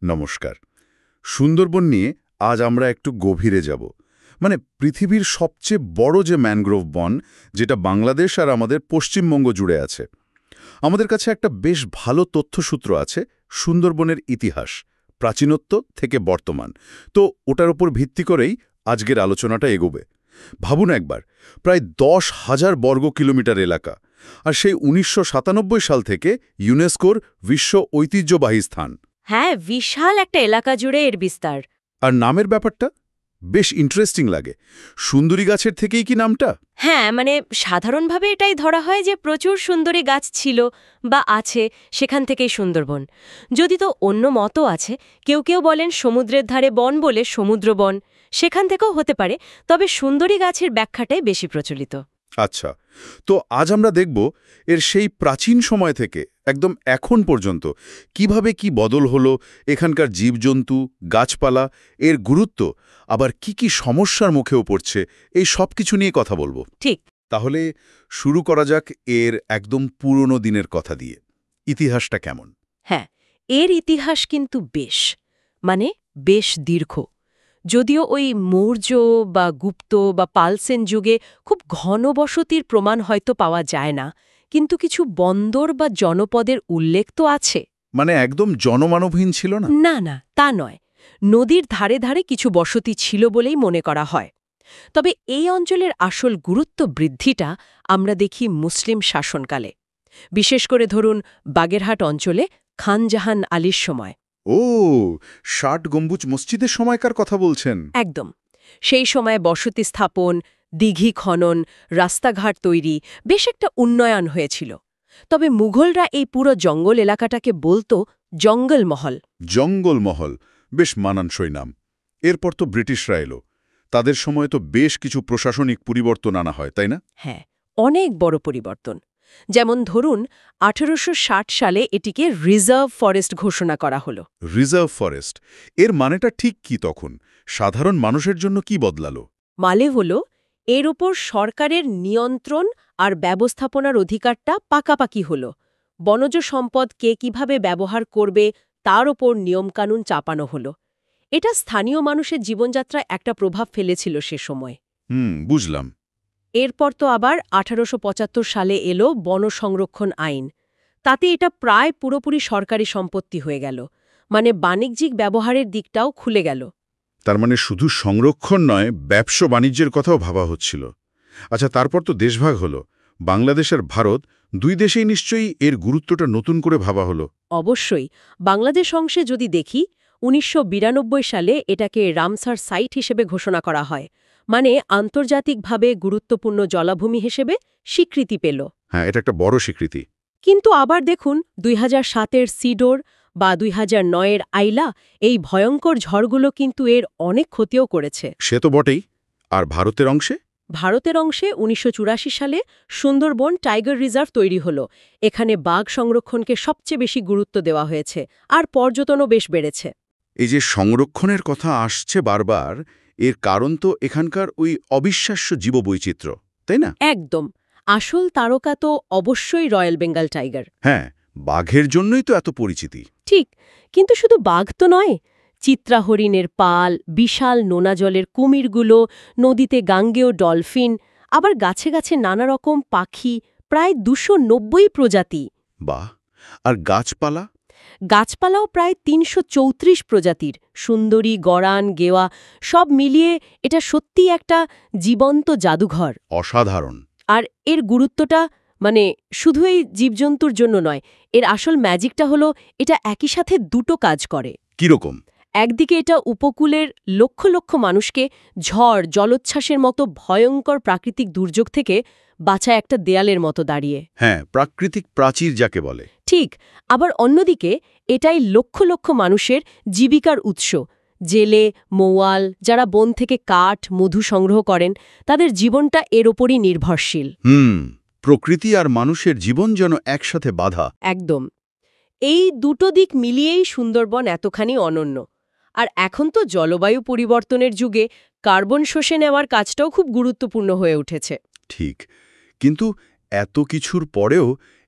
নমস্কার। সুন্দরবন নিয়ে আজ আমরা একটু গভীরে যাব। পৃথিবীর সবচেয়ে বড় যে ম্যানগ্রোভ বন, যেটা বাংলাদেশ আর আমাদের পশ্চিমবঙ্গ জুড়ে আছে। আমাদের কাছে একটা বেশ ভালো তথ্যসূত্র আছে সুন্দরবনের ইতিহাস, প্রাচীনত্ব থেকে বর্তমান। তো ওটার উপর ভিত্তি করেই আজকের আলোচনাটা এগোবে। ভাবুন একবার, প্রায় 10,000 বর্গ কিলোমিটার এলাকা, আর সেই 1997 সাল থেকে ইউনেস্কোর বিশ্ব ঐতিহ্যবাহী স্থান। হ্যাঁ, বিশাল একটা এলাকা জুড়ে এর বিস্তার। আর নামের ব্যাপারটা বেশ ইন্টারেস্টিং লাগে। সুন্দরী গাছের থেকেই কি নামটা? হ্যাঁ, সাধারণভাবে এটাই ধরা হয় যে প্রচুর সুন্দরী গাছ ছিল বা আছে, সেখান থেকেই সুন্দরবন। যদি তো অন্য মতও আছে, কেউ কেউ বলেন সমুদ্রের ধারে বন বলে সমুদ্র বন, সেখান থেকেও হতে পারে, তবে সুন্দরী গাছের ব্যাখ্যাটাই বেশি প্রচলিত। আচ্ছা, তো আজ আমরা দেখব এর সেই প্রাচীন সময় থেকে একদম এখন পর্যন্ত কিভাবে কি বদল হলো, এখানকার জীবজন্তু, গাছপালা, এর গুরুত্ব, আবার কি কি সমস্যার মুখেও পড়ছে, এই সব কিছু নিয়ে কথা বলবো। ঠিক। তাহলে শুরু করা যাক এর একদম পুরনো দিনের কথা দিয়ে। ইতিহাসটা কেমন? হ্যাঁ, এর ইতিহাস কিন্তু বেশ দীর্ঘ। যদিও ওই মৌর্য বা গুপ্ত বা পালসেন যুগে খুব ঘনবসতির প্রমাণ হয়তো পাওয়া যায় না, কিন্তু কিছু বন্দর বা জনপদের উল্লেখ তো আছে। একদম জনমানবহীন ছিল না? না না, তা নয়। নদীর ধারে ধারে কিছু বসতি ছিল বলেই মনে করা হয়। তবে এই অঞ্চলের আসল গুরুত্ব বৃদ্ধিটা আমরা দেখি মুসলিম শাসনকালে, বিশেষ করে ধরুন বাগেরহাট অঞ্চলে খান জাহান আলীর সময়। ও, ৬০ গম্বুজ মসজিদের সময়কার কথা বলছেন? একদম। সেই সময় বসতি স্থাপন, দিঘি খনন, রাস্তাঘাট তৈরি, বেশ একটা উন্নয়ন হয়েছিল। তবে মুঘলরা এই পুরো জঙ্গল এলাকাটাকে বলতো জঙ্গলমহল। জঙ্গলমহল, বেশ মানানসই নাম। এরপর তো ব্রিটিশরা এলো। তাদের সময় তো বেশ কিছু প্রশাসনিক পরিবর্তন আনা হয়, তাই না? হ্যাঁ, অনেক বড় পরিবর্তন। যেমন ধরুন 1860 সালে এটিকে রিজার্ভ ফরেস্ট ঘোষণা করা হলো। রিজার্ভ ফরেস্ট, এর মানেটা ঠিক কি তখন? সাধারণ মানুষের জন্য কি বদলালো? মানে হল, এর ওপর সরকারের নিয়ন্ত্রণ আর ব্যবস্থাপনার অধিকারটা পাকাপাকি হল। বনজ সম্পদ কে কিভাবে ব্যবহার করবে তার ওপর নিয়মকানুন চাপানো হলো। এটা স্থানীয় মানুষের জীবনযাত্রায় একটা প্রভাব ফেলেছিল সে সময়। বুঝলাম। এরপর তো আবার 1875 সালে এলো বন সংরক্ষণ আইন। তাতে এটা প্রায় পুরোপুরি সরকারি সম্পত্তি হয়ে গেল। বাণিজ্যিক ব্যবহারের দিকটাও খুলে গেল। তার মানে শুধু সংরক্ষণ নয়, ব্যবসা বাণিজ্যের কথাও ভাবা হচ্ছিল। আচ্ছা, তারপর তো দেশভাগ হলো। বাংলাদেশ আর ভারত, দুই দেশেই নিশ্চয়ই এর গুরুত্বটা নতুন করে ভাবা হলো। অবশ্যই। বাংলাদেশ অংশে যদি দেখি, 1992 সালে এটাকে রামসার সাইট হিসেবে ঘোষণা করা হয়। আন্তর্জাতিকভাবে গুরুত্বপূর্ণ জলাভূমি হিসেবে স্বীকৃতি পেল। হ্যাঁ, এটা একটা বড় স্বীকৃতি। কিন্তু আবার দেখুন 2007-এর সিডোর বা 2009-এর আইলা, এই ভয়ঙ্কর ঝড়গুলো কিন্তু এর অনেক ক্ষতিও করেছে। সে তো বটেই। আর ভারতের অংশে? ভারতের অংশে 1984 সালে সুন্দরবন টাইগার রিজার্ভ তৈরি হল। এখানে বাঘ সংরক্ষণকে সবচেয়ে বেশি গুরুত্ব দেওয়া হয়েছে, আর পর্যটনও বেশ বেড়েছে। এই যে সংরক্ষণের কথা আসছে বারবার, এর কারণ তো এখানকার ওই অবিশ্বাস্য জীববৈচিত্র্য, তাই না? একদম। আসল তারকা তো অবশ্যই রয়্যাল বেঙ্গল টাইগার। হ্যাঁ, বাঘের জন্যই তো এত পরিচিতি। ঠিক, কিন্তু শুধু বাঘ তো নয়। চিত্রা হরিণের পাল, বিশাল নোনা জলের কুমিরগুলো, নদীতে গাঙ্গেয় ডলফিন, আবার গাছে গাছে নানা রকম পাখি, প্রায় 290 প্রজাতি। বাহ! আর গাছপালা? গাছপালাও প্রায় 334 প্রজাতির, সুন্দরী, গরান, গেওয়া, সব মিলিয়ে এটা সত্যিই একটা জীবন্ত জাদুঘর। অসাধারণ। আর এর গুরুত্বটা শুধু এই জীবজন্তুর জন্য নয়, এর আসল ম্যাজিকটা হলো এটা একই সাথে দুটো কাজ করে। কিরকম? একদিকে এটা উপকূলের লক্ষ লক্ষ মানুষকে ঝড়, জলোচ্ছ্বাসের মতো ভয়ঙ্কর প্রাকৃতিক দুর্যোগ থেকে বাঁচায় একটা দেয়ালের মতো দাঁড়িয়ে। হ্যাঁ, প্রাকৃতিক প্রাচীর যাকে বলে। ঠিক। আবার অন্যদিকে এটাই লক্ষ লক্ষ মানুষের জীবিকার উৎস। জেলে, মৌয়াল, যারা বন থেকে কাঠ, মধু সংগ্রহ করেন, তাদের জীবনটা এর ওপরই নির্ভরশীল। প্রকৃতি আর মানুষের জীবন যেন একসাথে বাঁধা। একদম। এই দুটো দিক মিলিয়েই সুন্দরবন এতখানি অনন্য। আর এখন তো জলবায়ু পরিবর্তনের যুগে কার্বন শোষে নেওয়ার কাজটাও খুব গুরুত্বপূর্ণ হয়ে উঠেছে। ঠিক, কিন্তু এত কিছুর পরেও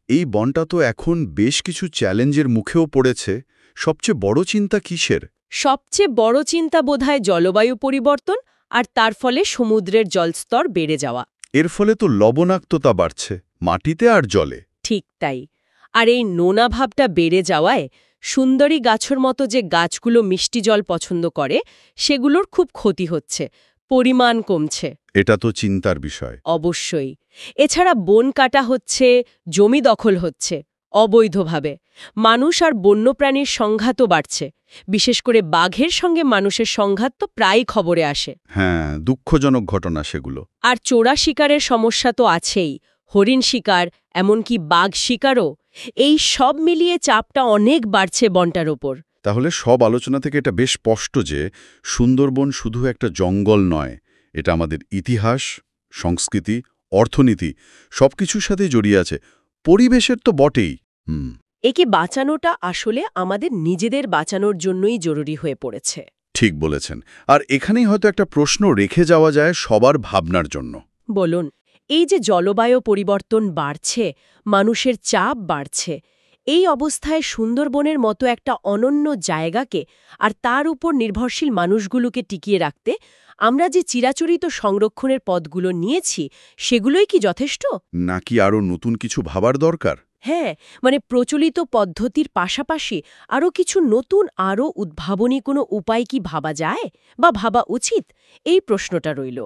এই বনটা তো এখন বেশ কিছু চ্যালেঞ্জের মুখেও পড়েছে। সবচেয়ে বড় চিন্তা কিসের? সবচেয়ে বড় চিন্তা বোধহয় জলবায়ু পরিবর্তন আর তার ফলে সমুদ্রের জলস্তর বেড়ে যাওয়া। এর ফলে তো লবণাক্ততা বাড়ছে, মাটিতে আর জলে। ঠিক তাই। আর এই নোনা ভাবটা বেড়ে যাওয়ায় সুন্দরী গাছের মতো যে গাছগুলো মিষ্টি জল পছন্দ করে সেগুলোর খুব ক্ষতি হচ্ছে, পরিমাণ কমছে। এটা তো চিন্তার বিষয়। অবশ্যই। এছাড়া বন কাটা হচ্ছে, জমি দখল হচ্ছে অবৈধভাবে। মানুষ আর বন্যপ্রাণীর সংঘাতও বাড়ছে। বিশেষ করে বাঘের সঙ্গে মানুষের সংঘাত তো প্রায়ই খবরে আসে। হ্যাঁ, দুঃখজনক ঘটনা সেগুলো। আর চোরা শিকারের সমস্যা তো আছেই, হরিণ শিকার, এমনকি বাঘ শিকারও। এই সব মিলিয়ে চাপটা অনেক বাড়ছে বনটার ওপর। তাহলে সব আলোচনা থেকে এটা বেশ স্পষ্ট যে সুন্দরবন শুধু একটা জঙ্গল নয়, এটা আমাদের ইতিহাস, সংস্কৃতি, অর্থনীতি সবকিছুর সাথে জড়িয়ে আছে। পরিবেশের তো বটেই। একে বাঁচানোটা আসলে আমাদের নিজেদের বাঁচানোর জন্যই জরুরি হয়ে পড়েছে। ঠিক বলেছেন। আর এখানেই হয়তো একটা প্রশ্ন রেখে যাওয়া যায় সবার ভাবনার জন্য। বলুন, এই যে জলবায়ু পরিবর্তন বাড়ছে, মানুষের চাপ বাড়ছে, এই অবস্থায় সুন্দরবনের মতো একটা অনন্য জায়গাকে আর তার উপর নির্ভরশীল মানুষগুলোকে টিকিয়ে রাখতে আমরা যে চিরাচরিত সংরক্ষণের পথগুলো নিয়েছি সেগুলোই কি যথেষ্ট? নাকি আরও নতুন কিছু ভাবার দরকার? হ্যাঁ, মানে প্রচলিত পদ্ধতির পাশাপাশি আরও কিছু নতুন, আরও উদ্ভাবনী কোনো উপায় কি ভাবা যায় বা ভাবা উচিত? এই প্রশ্নটা রইল।